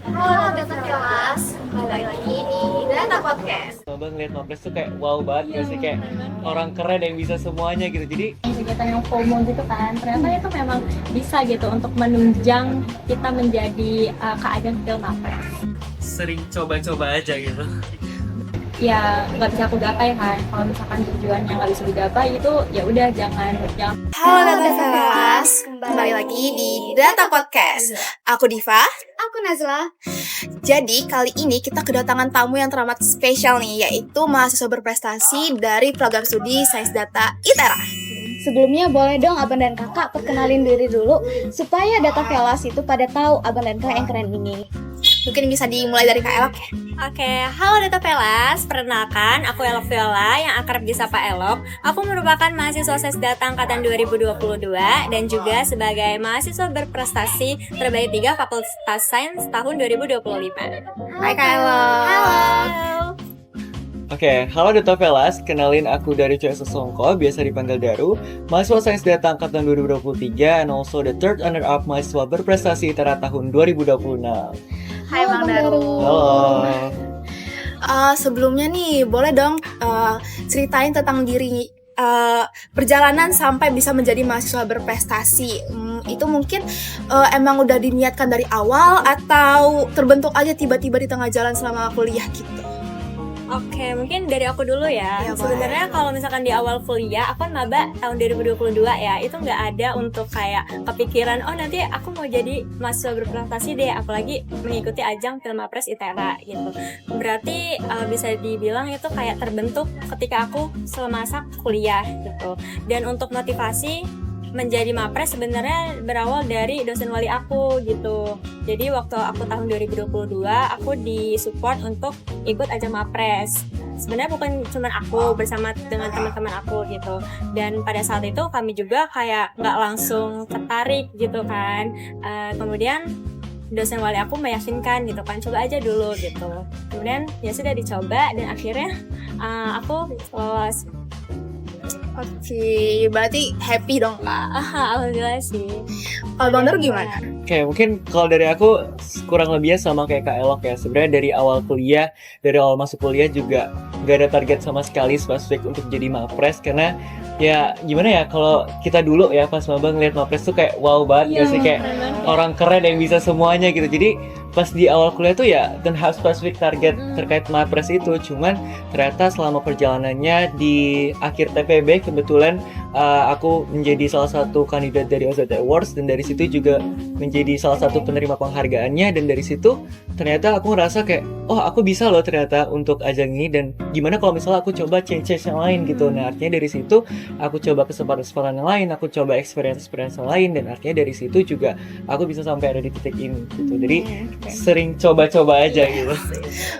Halo Data Kelas, kembali lagi di Data Podcast. Coba ngeliat Mapres tuh kayak wow banget gak sih, kayak orang keren yang bisa semuanya gitu. Jadi kegiatan yang FOMO gitu kan, ternyata itu memang bisa gitu untuk menunjang kita menjadi keajang film Mapres. sering coba-coba aja gitu. Ya nggak bisa aku gapai kan, kalau misalkan tujuannya nggak bisa digapai itu ya udah jangan. Halo Data Kelas, kembali lagi di Data Podcast. Aku Diva. Aku Nazla. Jadi kali ini kita kedatangan tamu yang teramat spesial nih, yaitu mahasiswa berprestasi dari program studi Sains Data ITERA. Sebelumnya boleh dong abang dan kakak perkenalin diri dulu supaya Data Kelas itu pada tahu abang dan kakak yang keren ini. Mungkin bisa dimulai dari Kak Elok ya. Oke, halo Data Pelas, perkenalkan aku Elok Viola yang akrab disapa Elok. Aku merupakan mahasiswa Sains Data Angkatan 2022 dan juga sebagai mahasiswa berprestasi terbaik 3 Fakultas Sains tahun 2025. Hai Kak Elok. Halo. Oke, halo Data Velas, kenalin aku dari CS Songko, biasa dipanggil Daru, mahasiswa Sains Data Angkatan 2023 and also the third runner-up mahasiswa berprestasi ITERA tahun 2026. Hai Bang Daru. Halo. Sebelumnya nih, boleh dong ceritain tentang diri perjalanan sampai bisa menjadi mahasiswa berprestasi. Itu mungkin emang udah diniatkan dari awal atau terbentuk aja tiba-tiba di tengah jalan selama kuliah gitu? Oke, mungkin dari aku dulu ya. Ya, sebenarnya kalau misalkan di awal kuliah, aku kan maba tahun 2022 ya, itu nggak ada untuk kayak kepikiran, oh nanti aku mau jadi mahasiswa berprestasi deh, apalagi mengikuti ajang Film Mapres ITERA gitu. Berarti bisa dibilang itu kayak terbentuk ketika aku semasa kuliah gitu. Dan untuk motivasi menjadi Mapres sebenarnya berawal dari dosen wali aku gitu. Jadi waktu aku tahun 2022 aku disupport untuk ikut ajang Mapres. Sebenarnya bukan cuma aku, bersama dengan teman-teman aku gitu. Dan pada saat itu kami juga kayak nggak langsung tertarik gitu kan. Kemudian dosen wali aku meyakinkan gitu kan, coba aja dulu gitu. Kemudian ya sudah dicoba dan akhirnya aku lolos. Oke, berarti happy dong Kak. Alhamdulillah sih. Kalau Bang Daru gimana? Oke, mungkin kalau dari aku kurang lebihnya sama kayak Kak Elok ya. Sebenarnya dari awal kuliah, dari awal masuk kuliah juga gak ada target sama sekali spesifik untuk jadi Mapres. Karena ya gimana ya, kalau kita dulu ya pas maba ngeliat Mapres tuh kayak wow banget gak sih, kayak orang keren yang bisa semuanya gitu. Jadi pas di awal kuliah tuh ya dan have spesifik target terkait Mapres itu. Cuman ternyata selama perjalanannya di akhir TPB kebetulan aku menjadi salah satu kandidat dari OZT Awards, dan dari situ juga menjadi salah satu penerima penghargaannya. Dan dari situ ternyata aku ngerasa kayak oh aku bisa loh ternyata untuk ajang ini, dan gimana kalau misalnya aku coba change yang lain gitu. Nah artinya dari situ aku coba kesempatan yang lain, aku coba experience yang lain, dan artinya dari situ juga aku bisa sampai ada di titik ini gitu. Jadi sering coba-coba aja gitu.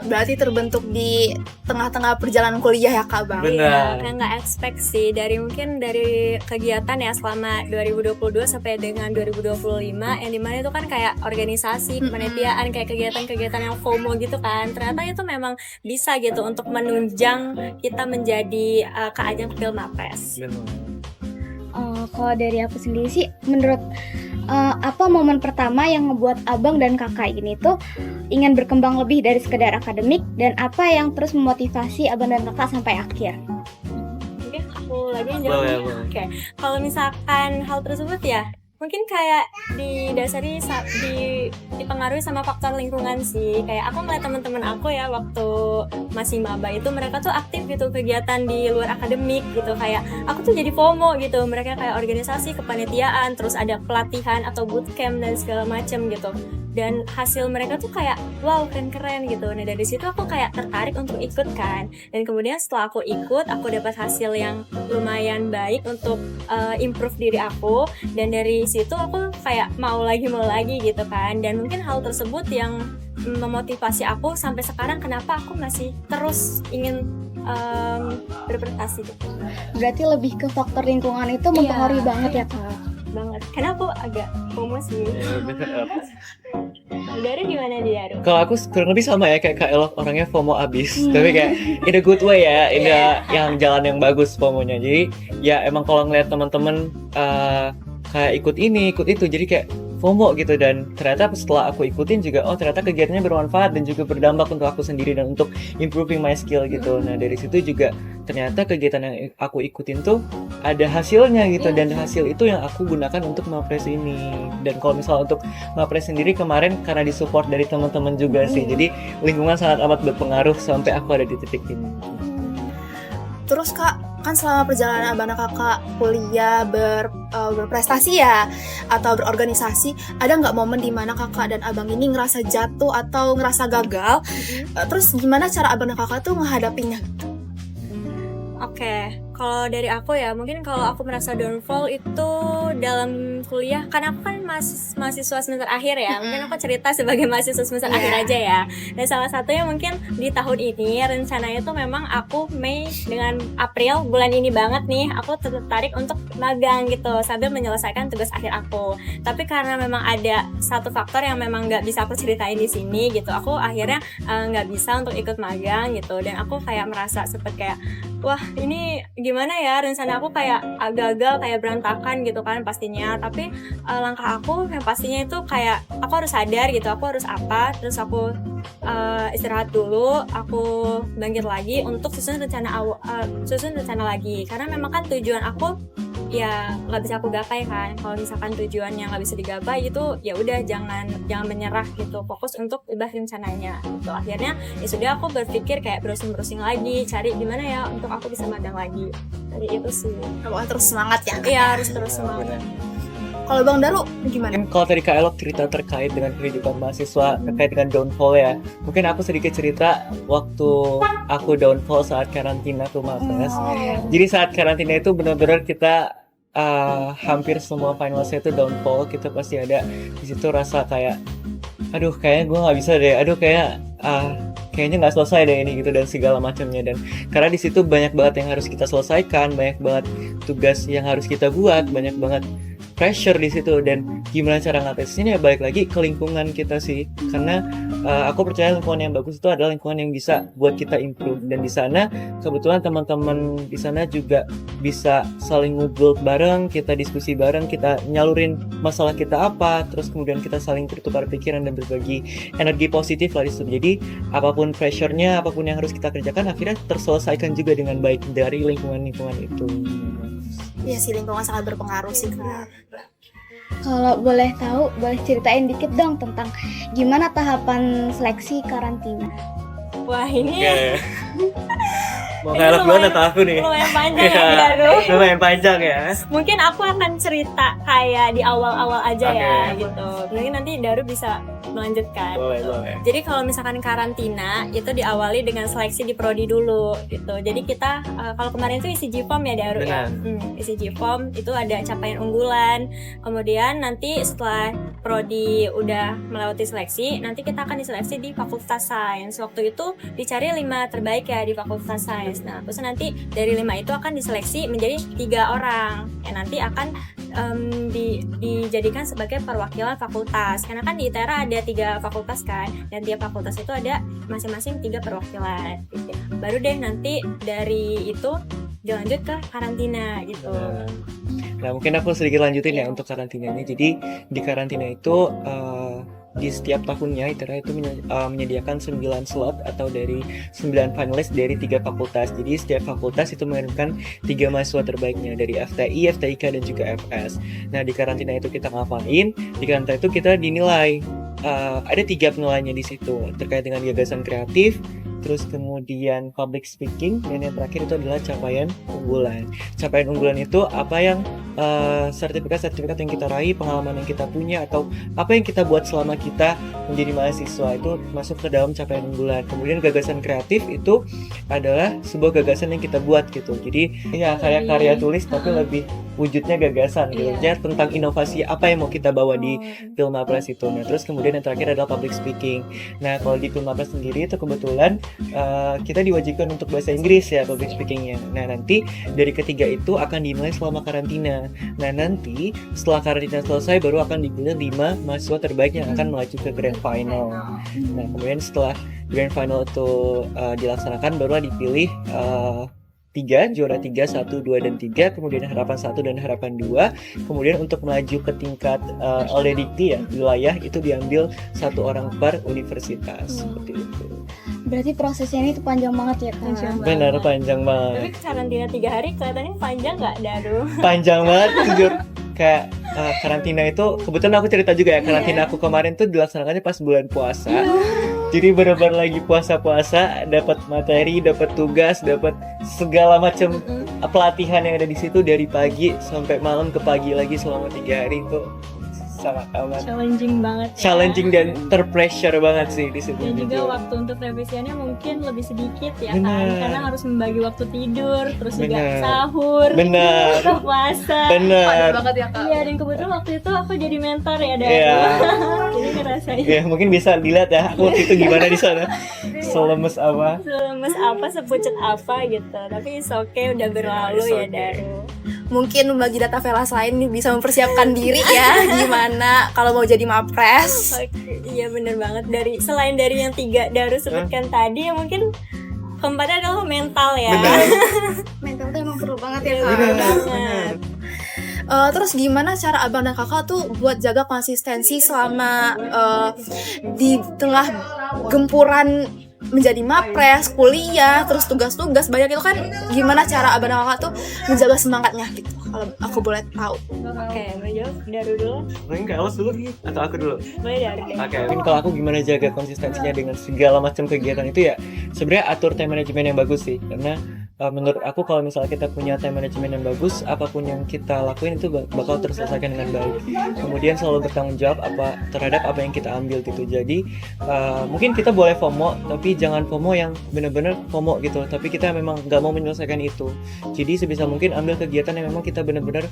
Berarti terbentuk di tengah-tengah perjalanan kuliah ya Kak Bang? Benar. Kayak nggak expect sih dari kegiatan ya selama 2022 sampai dengan 2025 yang dimana itu kan kayak organisasi, kepanitiaan, kayak kegiatan-kegiatan yang FOMO gitu kan. Ternyata itu memang bisa gitu untuk menunjang kita menjadi keajang Film Mapres. Kalau dari aku sendiri sih, menurut apa momen pertama yang ngebuat abang dan kakak ini tuh ingin berkembang lebih dari sekedar akademik, dan apa yang terus memotivasi abang dan kakak sampai akhir? Mungkin aku lagi yang jawab. Boleh. Oke, kalau misalkan hal tersebut ya mungkin kayak didasari dipengaruhi sama faktor lingkungan sih. Kayak aku ngeliat teman-teman aku ya waktu masih maba itu mereka tuh aktif gitu kegiatan di luar akademik gitu. Kayak aku tuh jadi FOMO gitu. Mereka kayak organisasi, kepanitiaan, terus ada pelatihan atau bootcamp dan segala macem gitu. Dan hasil mereka tuh kayak wow keren-keren gitu. Nah dari situ aku kayak tertarik untuk ikut kan. Dan kemudian setelah aku ikut, aku dapat hasil yang lumayan baik untuk improve diri aku. Dan dari situ aku kayak mau lagi gitu kan. Dan mungkin hal tersebut yang memotivasi aku sampai sekarang kenapa aku masih terus ingin berprestasi gitu. Berarti lebih ke faktor lingkungan itu mempengaruhi banget ya Kak? Banget. Karena aku agak FOMO sih. Daru gimana dia Daru? Kalau aku kurang lebih sama ya kayak Kak Elok, orangnya FOMO abis. Tapi kayak in a good way ya, in a yang jalan yang bagus FOMO-nya. Jadi ya emang kalau ngeliat teman-teman kayak ikut ini, ikut itu, jadi kayak FOMO gitu, dan ternyata setelah aku ikutin juga ternyata kegiatannya bermanfaat dan juga berdampak untuk aku sendiri dan untuk improving my skill gitu. Nah dari situ juga ternyata kegiatan yang aku ikutin tuh ada hasilnya gitu, dan hasil itu yang aku gunakan untuk Mapres ini. Dan kalau misalnya untuk Mapres sendiri kemarin karena disupport dari teman-teman juga sih, jadi lingkungan sangat amat berpengaruh sampai aku ada di titik ini. Terus Kak, kan selama perjalanan abang dan kakak kuliah berprestasi ya, atau berorganisasi, ada nggak momen dimana kakak dan abang ini ngerasa jatuh atau ngerasa gagal? Terus gimana cara abang dan kakak tuh menghadapinya? Oke, kalau dari aku ya, mungkin kalau aku merasa downfall itu dalam kuliah, karena aku kan mahasiswa semester akhir ya, mungkin aku cerita sebagai mahasiswa semester akhir aja ya. Dan salah satunya mungkin di tahun ini rencananya tuh memang aku Mei dengan April, bulan ini banget nih, aku tertarik untuk magang gitu sambil menyelesaikan tugas akhir aku. Tapi karena memang ada satu faktor yang memang nggak bisa aku ceritain di sini gitu, aku akhirnya nggak bisa untuk ikut magang gitu. Dan aku kayak merasa sempet kayak, wah ini gimana ya, rencana aku kayak gagal, kayak berantakan gitu kan pastinya. Tapi langkah aku yang pastinya itu kayak aku harus sadar gitu, aku harus apa, terus aku istirahat dulu, aku bangkit lagi untuk susun rencana lagi. Karena memang kan tujuan aku ya nggak bisa aku gapai kan. Kalau misalkan tujuan yang nggak bisa digapai itu ya udah jangan menyerah gitu, fokus untuk ubah rencananya gitu. Akhirnya ya sudah, aku berpikir kayak browsing lagi, cari gimana ya untuk aku bisa magang lagi. Jadi itu sih. Terus semangat ya? Iya, harus terus semangat. Kalau Bang Daru gimana? Mungkin kalau tadi Kak Elok cerita terkait dengan kehidupan mahasiswa terkait dengan downfall ya, mungkin aku sedikit cerita waktu aku downfall saat karantina tuh Mapres. Jadi saat karantina itu benar-benar kita hampir semua finalsnya itu downfall. Kita pasti ada di situ rasa kayak, aduh kayaknya gue nggak bisa deh, aduh kayaknya nggak selesai deh ini gitu, dan segala macamnya. Dan karena di situ banyak banget yang harus kita selesaikan, banyak banget tugas yang harus kita buat, banyak banget pressure di situ. Dan gimana cara ngatasinnya ya balik lagi ke lingkungan kita sih, karena aku percaya lingkungan yang bagus itu adalah lingkungan yang bisa buat kita improve. Dan di sana kebetulan teman-teman di sana juga bisa saling ngobrol bareng, kita diskusi bareng, kita nyalurin masalah kita apa, terus kemudian kita saling bertukar pikiran dan berbagi energi positif lah di situ. Jadi apapun pressure-nya, apapun yang harus kita kerjakan akhirnya terselesaikan juga dengan baik dari lingkungan itu. Iya sih, lingkungan sangat berpengaruh sih Kak. Kalau boleh tahu, boleh ceritain dikit dong tentang gimana tahapan seleksi karantina. Wah ini Mau Ini ngelak lumayan- banget atau aku nih? lumayan panjang ya Daru. Lumayan panjang ya. Mungkin aku akan cerita kayak di awal-awal aja ya Oke. gitu. Mungkin nanti Daru bisa melanjutkan. Boleh. Jadi kalau misalkan karantina itu diawali dengan seleksi di prodi dulu gitu. Jadi kita kalau kemarin itu isi G-form ya Daru ya. Isi G-form itu ada capaian unggulan. Kemudian nanti setelah prodi udah melewati seleksi, nanti kita akan diseleksi di Fakultas Sains. Waktu itu dicari 5 terbaik ya di Fakultas Sains. Nah, terus nanti dari 5 itu akan diseleksi menjadi 3 orang yang nanti akan dijadikan sebagai perwakilan fakultas. Karena kan di ITERA ada 3 fakultas kan, dan tiap fakultas itu ada masing-masing 3 perwakilan gitu. Baru deh nanti dari itu dilanjut ke karantina gitu. Nah mungkin aku sedikit lanjutin ya untuk karantinanya. Jadi di karantina itu di setiap tahunnya ITERA itu menyediakan 9 slot atau dari 9 finalis dari 3 fakultas. Jadi setiap fakultas itu mengirimkan 3 mahasiswa terbaiknya dari FTI, FTIK dan juga FS. Nah di karantina itu kita ngapain? Di karantina itu kita dinilai, ada 3 penilaiannya di situ terkait dengan gagasan kreatif, terus kemudian public speaking, dan yang terakhir itu adalah capaian unggulan. Capaian unggulan itu apa yang sertifikat yang kita raih, pengalaman yang kita punya, atau apa yang kita buat selama kita menjadi mahasiswa itu masuk ke dalam capaian unggulan. Kemudian gagasan kreatif itu adalah sebuah gagasan yang kita buat gitu. Jadi ya kayak karya tulis tapi lebih wujudnya gagasan gitu. Jadi tentang inovasi apa yang mau kita bawa di Filmapres itu. Nah terus kemudian yang terakhir adalah public speaking. Nah kalau di Filmapres sendiri itu kebetulan kita diwajibkan untuk bahasa Inggris ya public speakingnya. Nah nanti dari ketiga itu akan dinilai selama karantina. Nah nanti setelah karantina selesai baru akan dipilih 5 mahasiswa terbaik yang akan melaju ke grand final. Nah kemudian setelah grand final itu dilaksanakan barulah dipilih 3 3, juara 3, 1, 2, dan 3, kemudian harapan 1 dan harapan 2. Kemudian untuk melaju ke tingkat LDDikti ya, wilayah itu diambil 1 orang per universitas, seperti itu. Berarti prosesnya ini tuh panjang banget ya Kak? Panjang banget. Benar, panjang Tapi banget. karantina 3 hari kelihatannya panjang nggak, Daru? Panjang banget, jujur. Kayak karantina itu, kebetulan aku cerita juga ya, karantina aku kemarin tuh dilaksanakannya pas bulan puasa. Jadi benar-benar lagi puasa-puasa, dapat materi, dapat tugas, dapat segala macam pelatihan yang ada di situ dari pagi sampai malam ke pagi lagi selama 3 hari itu sangat amat Challenging banget ya. challenging dan terpressure banget sih di situ. Dan juga jujur. waktu untuk revisiannya mungkin lebih sedikit ya kan, Benar. karena harus membagi waktu tidur, terus juga Benar. sahur, Benar. buka puasa. Benar. banget ya Kak. Iya, dan kebetulan waktu itu aku jadi mentor ya, Daru. Iya. Jadi ngerasain Ya mungkin bisa dilihat ya aku waktu itu gimana di sana. Selemes apa? Selemes apa, sepucet apa gitu. Tapi it's okay, udah berlalu It's ya, okay. Daru. Mungkin bagi data Velas lain nih bisa mempersiapkan diri ya gimana kalau mau jadi mapres. Oke, iya bener banget. Selain dari yang 3 Daru sebutkan tadi, mungkin keempatnya adalah mental ya. Benar. Mental tuh emang perlu banget ya Iya, Kak? bener Benar. banget. Terus gimana cara abang dan kakak tuh buat jaga konsistensi selama di tengah gempuran menjadi mapres, kuliah, terus tugas-tugas banyak itu kan, gimana cara abang dan kakak tuh menjaga semangatnya gitu? Kalau aku boleh tahu. Oke, mau jawab Daru dulu? Mungkin Kak Elos dulu atau aku dulu? Boleh Daru deh. Oke, mungkin kalau aku gimana jaga konsistensinya dengan segala macam kegiatan itu ya, sebenarnya atur time management yang bagus sih, karena menurut aku kalau misalnya kita punya time management yang bagus, apapun yang kita lakuin itu bakal terselesaikan dengan baik. Kemudian selalu bertanggung jawab terhadap apa yang kita ambil gitu. Jadi mungkin kita boleh FOMO, tapi jangan FOMO yang benar-benar FOMO gitu. Tapi kita memang nggak mau menyelesaikan itu. Jadi sebisa mungkin ambil kegiatan yang memang kita benar-benar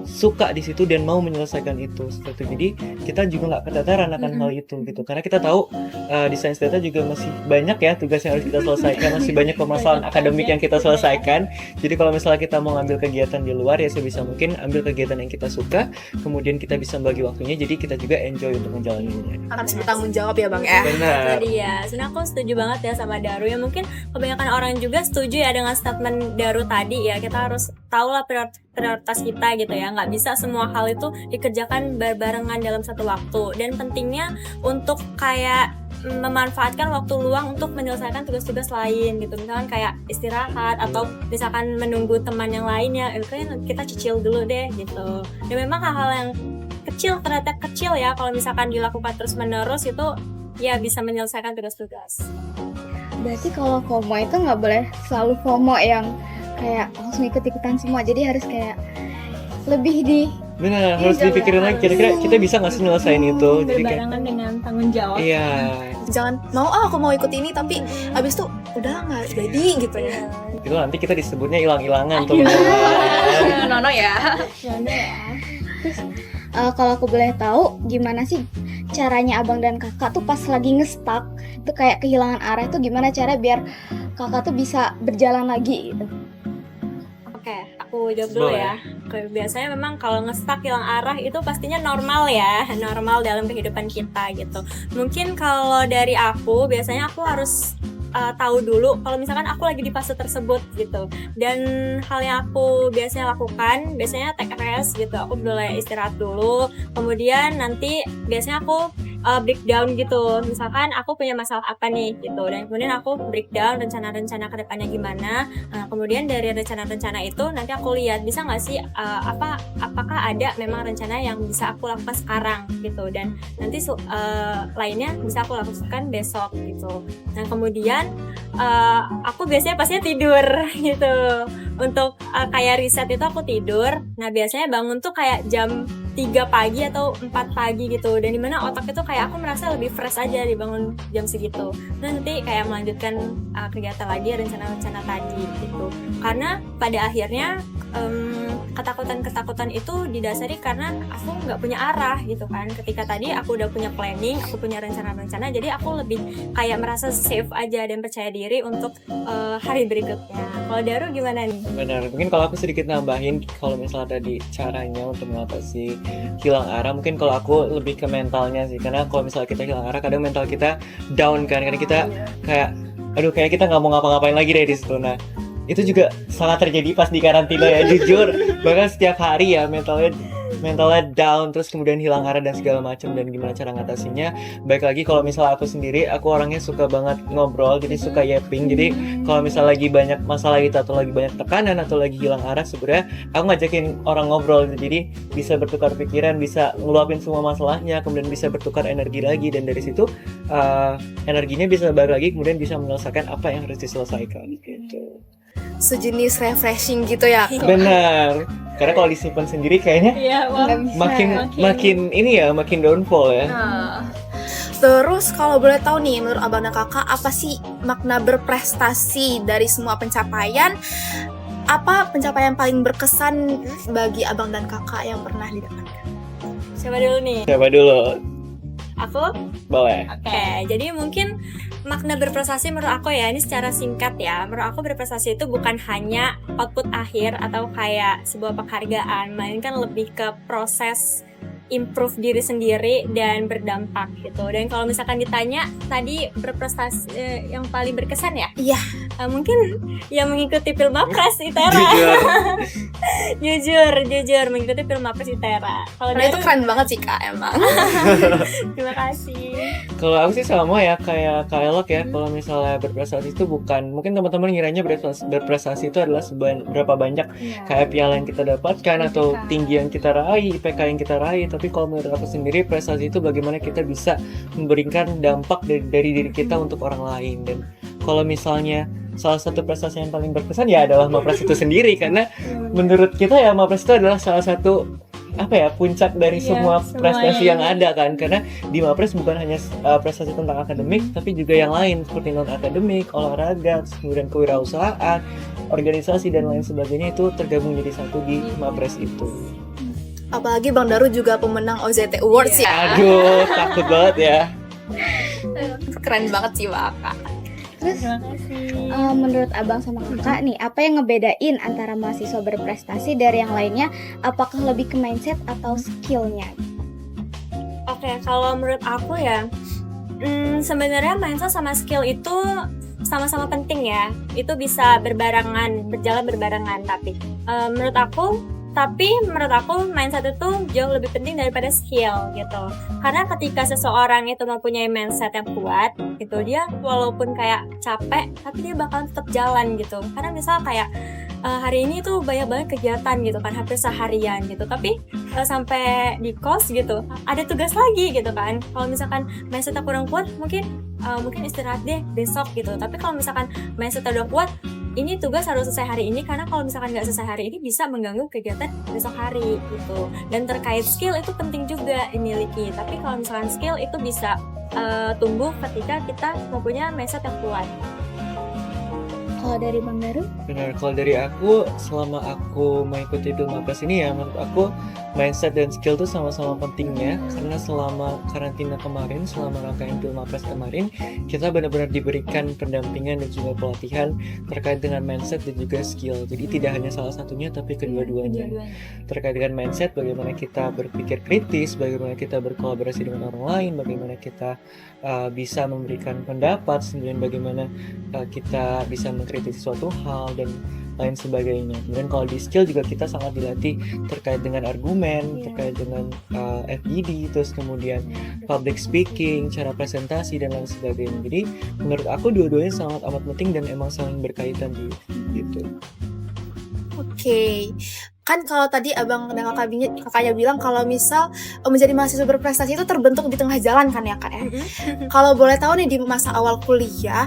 suka di situ dan mau menyelesaikan itu seperti itu. Jadi kita juga nggak keteteran akan hal itu gitu, karena kita tahu di sains data juga masih banyak ya tugas yang harus kita selesaikan, masih banyak permasalahan akademik yang kita selesaikan. Jadi kalau misalnya kita mau ngambil kegiatan di luar ya sebisa mungkin ambil kegiatan yang kita suka, kemudian kita bisa bagi waktunya, jadi kita juga enjoy untuk menjalaninya. Harus bertanggung jawab ya bang ya. Benar. Jadi ya, sebenarnya aku setuju banget ya sama Daru. Ya mungkin kebanyakan orang juga setuju ya dengan statement Daru tadi ya. Kita harus tahu lah prioritas kita gitu ya. Nggak bisa semua hal itu dikerjakan berbarengan dalam satu waktu. Dan pentingnya untuk kayak memanfaatkan waktu luang untuk menyelesaikan tugas-tugas lain gitu, misalkan kayak istirahat atau misalkan menunggu teman yang lainnya, kan kita cicil dulu deh gitu. Dan memang hal-hal yang ternyata kecil ya, kalau misalkan dilakukan terus-menerus itu ya bisa menyelesaikan tugas-tugas. Berarti kalau FOMO itu nggak boleh selalu FOMO yang kayak langsung ikut-ikutan semua, jadi harus kayak lebih di Benar, harus dipikirin lagi kira-kira kita bisa nggak sih nyelesain itu. Jadi kayak berbarengan dengan tanggung jawab. iya. Jangan aku mau ikut ini tapi abis itu udah nggak jadi gitu ya. Itu nanti kita disebutnya hilang-hilangan tuh. Nono ya. kalau aku boleh tahu gimana sih caranya abang dan kakak tuh pas lagi nge-stuck itu kayak kehilangan arah, itu gimana cara biar kakak tuh bisa berjalan lagi gitu? Oke, aku jawab dulu Boleh. ya. Biasanya memang kalau nge-stuck hilang arah itu pastinya normal ya, normal dalam kehidupan kita gitu. Mungkin kalau dari aku, biasanya aku harus tahu dulu kalau misalkan aku lagi di fase tersebut gitu. Dan hal yang aku biasanya lakukan, biasanya take a rest gitu. Aku boleh istirahat dulu, kemudian nanti biasanya aku breakdown gitu, misalkan aku punya masalah apa nih gitu, dan kemudian aku breakdown rencana-rencana kedepannya gimana. Kemudian dari rencana-rencana itu nanti aku lihat bisa nggak sih apakah ada memang rencana yang bisa aku lakukan sekarang gitu, dan nanti lainnya bisa aku lakukan besok gitu. Nah kemudian aku biasanya pastinya tidur gitu. Untuk kayak riset itu aku tidur. Nah biasanya bangun tuh kayak jam 3 pagi atau 4 pagi gitu, dan dimana otak itu kayak aku merasa lebih fresh aja dibangun jam segitu. Dan nanti kayak melanjutkan kegiatan lagi, rencana-rencana tadi gitu. Karena pada akhirnya ketakutan itu didasari karena aku nggak punya arah gitu kan. Ketika tadi aku udah punya planning, aku punya rencana-rencana, jadi aku lebih kayak merasa safe aja dan percaya diri untuk hari berikutnya. Kalau Daru gimana nih? Benar, mungkin kalau aku sedikit nambahin, kalau misalnya tadi caranya untuk mengatasi hilang arah, mungkin kalau aku lebih ke mentalnya sih, karena kalau misalnya kita hilang arah, kadang mental kita down kan, karena kita kayak, aduh kayak kita nggak mau ngapa-ngapain lagi deh di situ. Nah, itu juga sangat terjadi pas di karantina ya, jujur. Bahkan setiap hari ya mentalnya down, terus kemudian hilang arah dan segala macam, dan gimana cara ngatasinya. Baik lagi kalau misalnya aku sendiri, aku orangnya suka banget ngobrol, jadi suka yapping. Jadi kalau misalnya lagi banyak masalah gitu, atau lagi banyak tekanan, atau lagi hilang arah, sebenarnya aku ngajakin orang ngobrol, jadi bisa bertukar pikiran, bisa ngeluapin semua masalahnya, kemudian bisa bertukar energi lagi, dan dari situ energinya bisa balik lagi, kemudian bisa menyelesaikan apa yang harus diselesaikan gitu. Sejenis refreshing gitu ya. Benar. Karena kalau disimpan sendiri kayaknya Iya, wah. Nggak bisa. makin downfall ya. Terus kalau boleh tahu nih, menurut abang dan kakak, apa sih makna berprestasi dari semua pencapaian? Apa pencapaian paling berkesan bagi abang dan kakak yang pernah didapatkan? Siapa dulu nih? Siapa dulu? Aku? Boleh. Oke, jadi mungkin makna berprestasi menurut aku ya, ini secara singkat ya, menurut aku berprestasi itu bukan hanya output akhir atau kayak sebuah penghargaan, melainkan lebih ke proses improve diri sendiri dan berdampak gitu. Dan kalau misalkan ditanya tadi berprestasi yang paling berkesan ya? Iya. Mungkin yang mengikuti Pilmapres ITERA. jujur mengikuti Pilmapres ITERA. Kalau Karena itu keren banget sih kak emang. terima kasih. Kalau aku sih sama ya kayak Kak Elok ya. Kalau misalnya berprestasi itu bukan, mungkin teman-teman ngiranya berprestasi itu adalah berapa banyak kayak piala yang kita dapatkan atau tinggi yang kita raih, IPK yang kita raih. Tapi kalau menurut aku sendiri, prestasi itu bagaimana kita bisa memberikan dampak dari diri kita untuk orang lain. Dan kalau misalnya salah satu prestasi yang paling berkesan ya adalah Mapres itu sendiri, karena menurut kita ya Mapres itu adalah salah satu puncak dari semua prestasi yang ada kan. Karena di Mapres bukan hanya prestasi tentang akademik, tapi juga yang lain seperti non akademik, olahraga, kemudian kewirausahaan, organisasi dan lain sebagainya, itu tergabung jadi satu di Mapres itu. Apalagi Bang Daru juga pemenang OZT Awards ya. Aduh, takut banget ya. Keren banget sih kakak. Terus Terima kasih. menurut abang sama kakak nih, apa yang ngebedain antara mahasiswa berprestasi dari yang lainnya? Apakah lebih ke mindset atau skillnya? Oke, kalau menurut aku ya, sebenarnya mindset sama skill itu sama-sama penting ya. Itu bisa berjalan berbarengan. Tapi menurut aku mindset itu jauh lebih penting daripada skill gitu. Karena ketika seseorang itu mempunyai mindset yang kuat gitu, dia walaupun kayak capek tapi dia bakalan tetap jalan gitu. Karena misal kayak hari ini tuh banyak banget kegiatan gitu kan, hampir seharian gitu, tapi sampai di kos gitu ada tugas lagi gitu kan. Kalau misalkan mindsetnya kurang kuat, mungkin istirahat deh besok gitu. Tapi kalau misalkan mindsetnya udah kuat, ini tugas harus selesai hari ini, karena kalau misalkan nggak selesai hari ini bisa mengganggu kegiatan besok hari gitu. Dan terkait skill itu penting juga dimiliki, tapi kalau misalkan skill itu bisa tumbuh ketika kita mempunyai mindset yang kuat. Kalau dari Bang Daru? Benar, kalau dari aku, selama aku mengikuti Pilmapres ini ya, menurut aku mindset dan skill itu sama-sama pentingnya. Karena selama karantina kemarin, selama rangkaian Pilmapres kemarin, kita benar-benar diberikan pendampingan dan juga pelatihan terkait dengan mindset dan juga skill. Jadi tidak hanya salah satunya, tapi kedua-duanya. Terkait dengan mindset, bagaimana kita berpikir kritis, bagaimana kita berkolaborasi dengan orang lain, bagaimana kita bisa memberikan pendapat, kemudian bagaimana kita bisa mengkritisi suatu hal dan lain sebagainya. Kemudian kalau di skill juga kita sangat dilatih terkait dengan argumen, terkait dengan FGD, terus kemudian public speaking, cara presentasi dan lain sebagainya. Jadi menurut aku dua-duanya sangat amat penting dan emang saling berkaitan gitu. Oke. Kan kalau tadi abang dan kakaknya bilang kalau misal menjadi mahasiswa berprestasi itu terbentuk di tengah jalan kan ya kak ya. Kalau boleh tahu nih, di masa awal kuliah,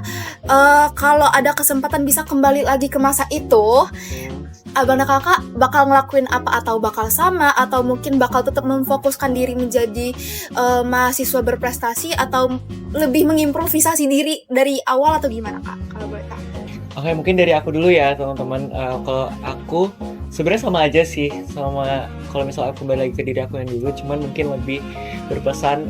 kalau ada kesempatan bisa kembali lagi ke masa itu, abang dan kakak bakal ngelakuin apa, atau bakal sama, atau mungkin bakal tetap memfokuskan diri menjadi mahasiswa berprestasi, atau lebih mengimprovisasi diri dari awal, atau gimana kak? Kalau boleh tahu. Oke, mungkin dari aku dulu ya teman-teman. Kalau aku sebenarnya sama aja sih, sama kalau misalnya aku kembali lagi ke diri aku yang dulu, cuman mungkin lebih berpesan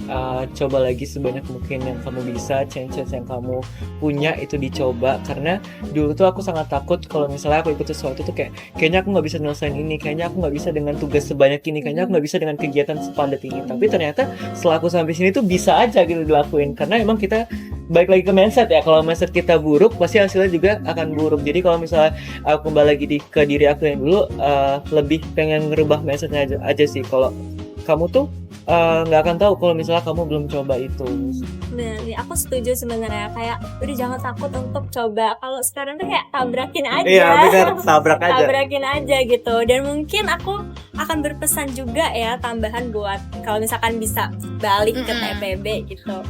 coba lagi sebanyak mungkin yang kamu bisa, chance yang kamu punya itu dicoba. Karena dulu tuh aku sangat takut kalau misalnya aku ikut sesuatu tuh kayaknya aku nggak bisa nyelesain ini, kayaknya aku nggak bisa dengan tugas sebanyak ini, kayaknya aku nggak bisa dengan kegiatan sepadat ini. Tapi ternyata setelah aku sampai sini tuh bisa aja gitu dilakuin, karena emang kita balik lagi ke mindset ya. Kalau mindset kita buruk, pasti hasilnya juga akan buruk. Jadi kalau misalnya aku kembali lagi ke diri aku yang dulu, lebih pengen ngerubah mindsetnya aja sih. Kalau kamu tuh nggak akan tahu kalau misalnya kamu belum coba itu. Bener nih, aku setuju sebenarnya, kayak udah jangan takut untuk coba. Kalau sekarang tuh kayak tabrakin aja. Iya benar, tabrak aja. Tabrakin aja gitu. Dan mungkin aku akan berpesan juga ya, tambahan buat kalau misalkan bisa balik ke TPB gitu.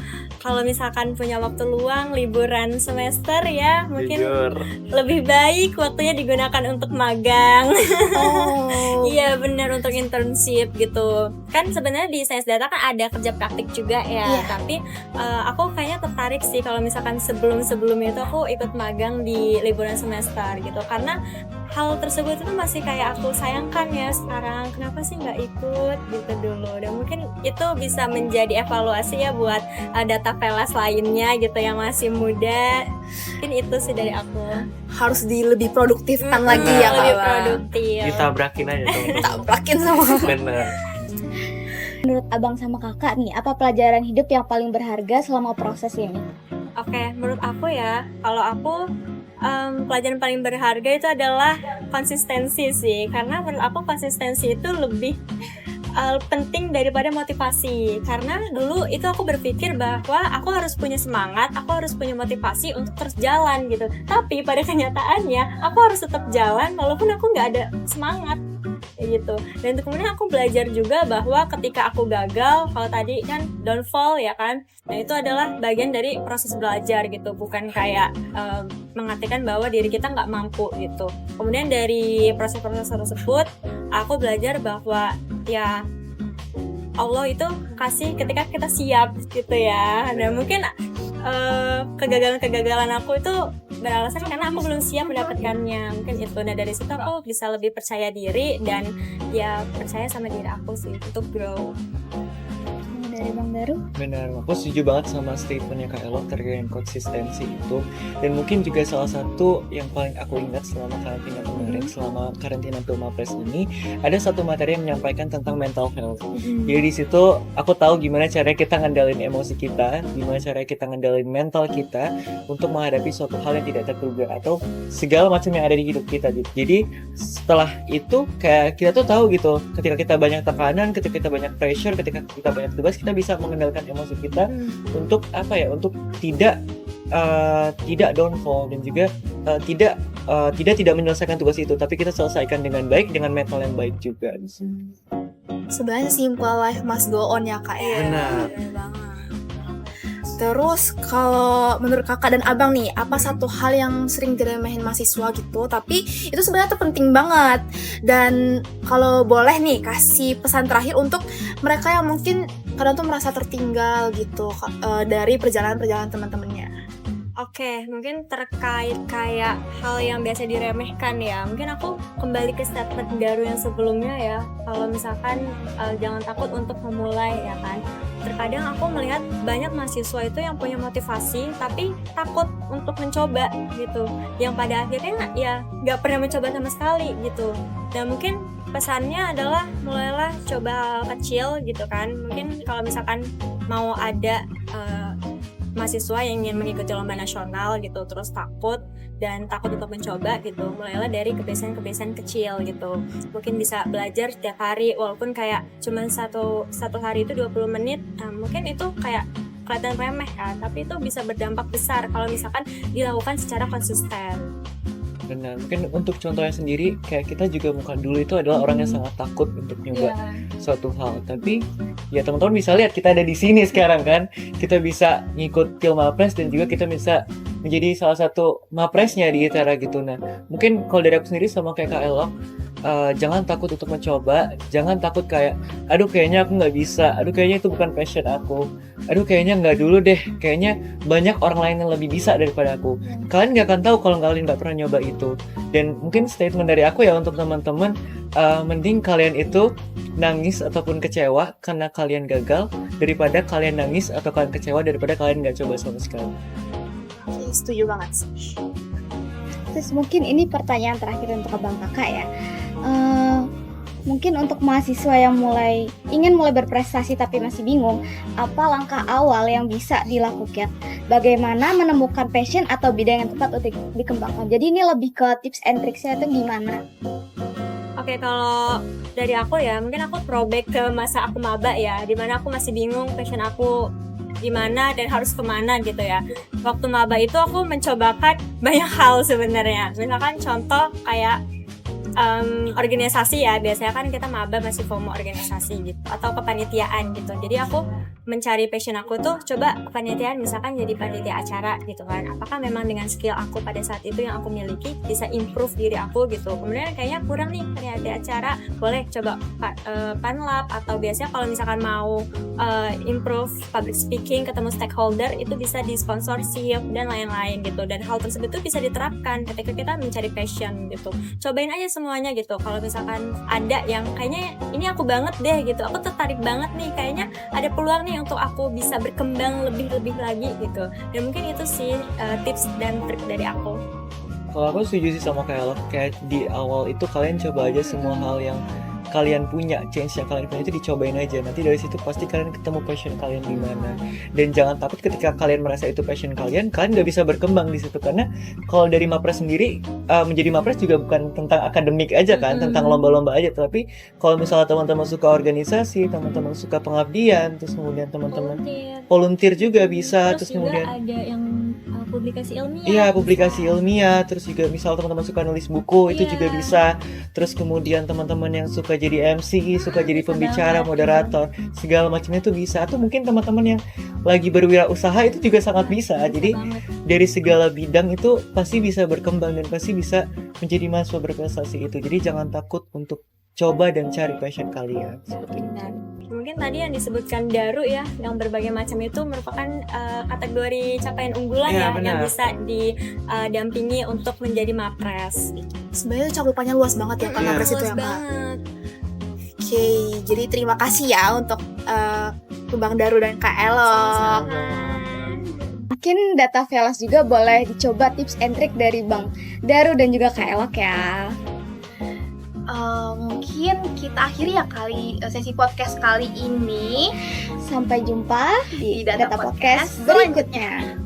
Kalau misalkan punya waktu luang liburan semester ya, mungkin Jujur. lebih baik waktunya digunakan untuk magang. Oh. Iya benar, untuk internship gitu. Kan sebenarnya di Sains Data kan ada kerja praktik juga ya. Iya. Tapi aku kayaknya tertarik sih kalau misalkan sebelumnya itu aku ikut magang di liburan semester gitu. Karena hal tersebut itu masih kayak aku sayangkan ya sekarang. Kenapa sih nggak ikut gitu dulu? Dan mungkin itu bisa menjadi evaluasi ya buat data velas lainnya gitu yang masih muda. Mungkin itu sih dari aku. Harus lebih produktifkan lagi ya Lebih Kak. produktif. Ditabrakin aja teman-teman. Tabrakin sama Bener. Menurut abang sama kakak nih, apa pelajaran hidup yang paling berharga selama proses ini? Oke, menurut aku ya, kalau aku pelajaran paling berharga itu adalah konsistensi sih. Karena menurut aku konsistensi itu lebih penting daripada motivasi. Karena dulu itu aku berpikir bahwa aku harus punya semangat, aku harus punya motivasi untuk terus jalan gitu. Tapi pada kenyataannya aku harus tetap jalan walaupun aku nggak ada semangat gitu. Dan kemudian aku belajar juga bahwa ketika aku gagal, kalau tadi kan don't fall ya kan, nah itu adalah bagian dari proses belajar gitu, bukan kayak mengartikan bahwa diri kita nggak mampu gitu. Kemudian dari proses-proses tersebut aku belajar bahwa ya Allah itu kasih ketika kita siap gitu ya. Dan mungkin kegagalan-kegagalan aku itu beralasan karena aku belum siap mendapatkannya, mungkin itu. Nah dari situ aku bisa lebih percaya diri dan ya percaya sama diri aku sih untuk grow. Dari Bang Daru? Benar, aku setuju banget sama statementnya Kak Elo terkait konsistensi itu. Dan mungkin juga salah satu yang paling aku ingat selama karantina kemarin, selama karantina Pilmapres ini, ada satu materi yang menyampaikan tentang mental health. Jadi di situ aku tahu gimana caranya kita ngendalin emosi kita, gimana caranya kita ngendalin mental kita untuk menghadapi suatu hal yang tidak terduga atau segala macam yang ada di hidup kita gitu. Jadi setelah itu kayak kita tuh tahu gitu, ketika kita banyak tekanan, ketika kita banyak pressure, ketika kita banyak tugas, kita bisa mengendalikan emosi kita untuk apa ya, untuk tidak downfall dan juga tidak menyelesaikan tugas itu, tapi kita selesaikan dengan baik, dengan mental yang baik juga. Sebenarnya simple, life must go on ya Kak ya. Benar. Terus kalau menurut kakak dan abang nih, apa satu hal yang sering diremehin mahasiswa gitu, tapi itu sebenarnya tuh penting banget. Dan kalau boleh nih kasih pesan terakhir untuk mereka yang mungkin kadang tuh merasa tertinggal gitu dari perjalanan teman-temannya. Oke, mungkin terkait kayak hal yang biasa diremehkan ya, mungkin aku kembali ke statement Daru yang sebelumnya ya. Kalau misalkan jangan takut untuk memulai ya kan. Terkadang aku melihat banyak mahasiswa itu yang punya motivasi tapi takut untuk mencoba gitu, yang pada akhirnya ya nggak pernah mencoba sama sekali gitu. Dan mungkin pesannya adalah mulailah coba hal kecil gitu kan. Mungkin kalau misalkan mau ada mahasiswa yang ingin mengikuti lomba nasional gitu, terus takut untuk mencoba gitu, mulailah dari kebiasaan-kebiasaan kecil gitu. Mungkin bisa belajar setiap hari walaupun kayak cuman satu hari itu 20 menit, mungkin itu kayak kelihatan remeh kan, tapi itu bisa berdampak besar kalau misalkan dilakukan secara konsisten. Benar, mungkin untuk contohnya sendiri, kayak kita juga bukan dulu itu adalah orang yang sangat takut untuk nyoba suatu hal. Tapi ya teman-teman bisa lihat kita ada di sini sekarang kan, kita bisa ngikut Pilmapres dan juga kita bisa menjadi salah satu mapresnya di ITERA gitu. Nah mungkin kalau dari aku sendiri sama kayak Kak Elok, jangan takut untuk mencoba, jangan takut kayak aduh kayaknya aku nggak bisa, aduh kayaknya itu bukan passion aku, aduh kayaknya nggak dulu deh, kayaknya banyak orang lain yang lebih bisa daripada aku. Kalian nggak akan tahu kalau kalian nggak pernah nyoba itu. Dan mungkin statement dari aku ya untuk teman-teman, mending kalian itu nangis ataupun kecewa karena kalian gagal daripada kalian nangis atau kalian kecewa daripada kalian nggak coba sama sekali. Setuju banget sih. Terus mungkin ini pertanyaan terakhir untuk abang kakak ya. Mungkin untuk mahasiswa yang ingin mulai berprestasi tapi masih bingung, apa langkah awal yang bisa dilakukan? Bagaimana menemukan passion atau bidang yang tepat untuk dikembangkan? Jadi ini lebih ke tips and tricksnya itu gimana? Oke, kalau dari aku ya, mungkin aku throwback ke masa aku maba ya, dimana aku masih bingung passion aku gimana dan harus kemana gitu ya. Waktu maba itu aku mencobakan banyak hal sebenarnya. Misalkan contoh kayak organisasi ya, biasanya kan kita maba masih FOMO organisasi gitu atau kepanitiaan gitu. Jadi aku mencari passion aku tuh coba kepanitiaan, misalkan jadi panitia acara gitu kan. Apakah memang dengan skill aku pada saat itu yang aku miliki bisa improve diri aku gitu. Kemudian kayaknya kurang nih panitia acara, boleh coba panlab, atau biasanya kalau misalkan mau improve public speaking, ketemu stakeholder, itu bisa di sponsorship dan lain-lain gitu. Dan hal tersebut tuh bisa diterapkan ketika kita mencari passion gitu. Cobain aja semuanya gitu. Kalau misalkan ada yang kayaknya ini aku banget deh gitu, aku tertarik banget nih, kayaknya ada peluang nih untuk aku bisa berkembang lebih lagi gitu. Dan mungkin itu sih tips dan trik dari aku. Kalau aku setuju sih sama kayak di awal itu kalian coba aja semua hal yang kalian punya, change yang kalian punya itu dicobain aja. Nanti dari situ pasti kalian ketemu passion kalian di mana. Dan jangan takut ketika kalian merasa itu passion kalian nggak bisa berkembang di situ, karena kalau dari Mapres sendiri menjadi Mapres juga bukan tentang akademik aja kan, tentang lomba-lomba aja. Tapi kalau misalnya teman-teman suka organisasi, teman-teman suka pengabdian, terus kemudian teman-teman volunteer juga bisa, terus juga kemudian ada yang publikasi ilmiah. Iya, publikasi ilmiah, terus juga misal teman-teman suka nulis buku, itu juga bisa. Terus kemudian teman-teman yang suka jadi MC, suka jadi pembicara, moderator, segala macamnya itu bisa. Atau mungkin teman-teman yang lagi berwirausaha itu juga sangat bisa. Jadi dari segala bidang itu pasti bisa berkembang dan pasti bisa menjadi mahasiswa berprestasi itu. Jadi jangan takut untuk coba dan cari passion kalian. Seperti itu. Mungkin tadi yang disebutkan Daru ya, yang berbagai macam itu merupakan kategori capaian unggulan Iya, ya, benar. yang bisa didampingi untuk menjadi Mapres. Sebenarnya cakupannya luas banget ya Kak Mapres itu Luas ya Kak. banget. Oke, jadi terima kasih ya untuk Bang Daru dan Kak Elok. Mungkin Data Velas juga boleh dicoba tips and trick dari Bang Daru dan juga Kak Elok ya. Mungkin kita akhiri ya sesi podcast kali ini. Sampai jumpa di Di Data Data Podcast Podcast berikutnya.